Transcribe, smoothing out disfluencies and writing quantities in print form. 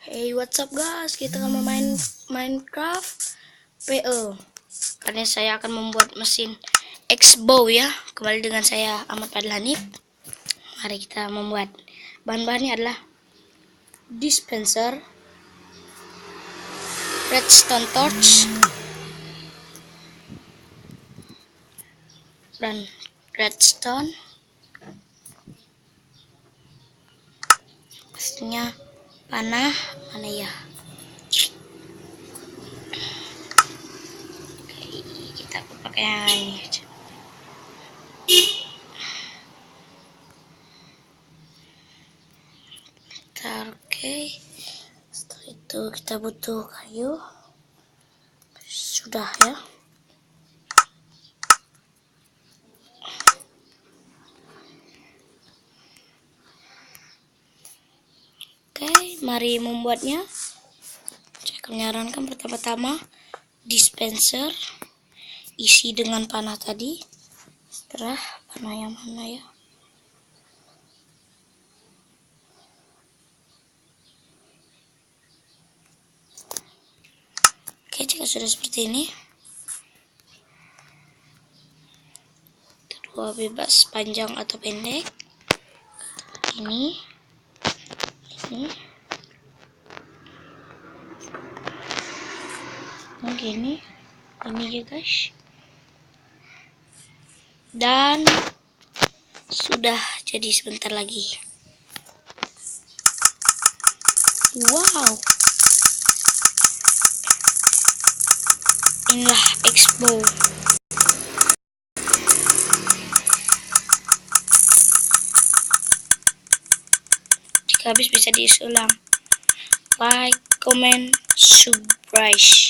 Hey, what's up guys? Kita akan main Minecraft PE. Karena saya akan membuat mesin X-bow ya. Kembali dengan saya Ahmad Padlani. Mari kita membuat. Bahan-bahannya adalah dispenser, redstone torch, dan redstone. Pastinya panah mana ya? Oke, kita pakai yang ini aja. Oke, setelah itu kita butuh kayu. Sudah ya. Oke, mari membuatnya. Saya akan menyarankan pertama-tama dispenser isi dengan panah tadi. Setelah panah yang mana ya? Oke, jika sudah seperti ini, kedua bebas panjang atau pendek. Ini gini ya guys, dan sudah jadi sebentar lagi. Wow, inilah X-bow. Jika habis bisa diisi ulang. Like, comment, subscribe.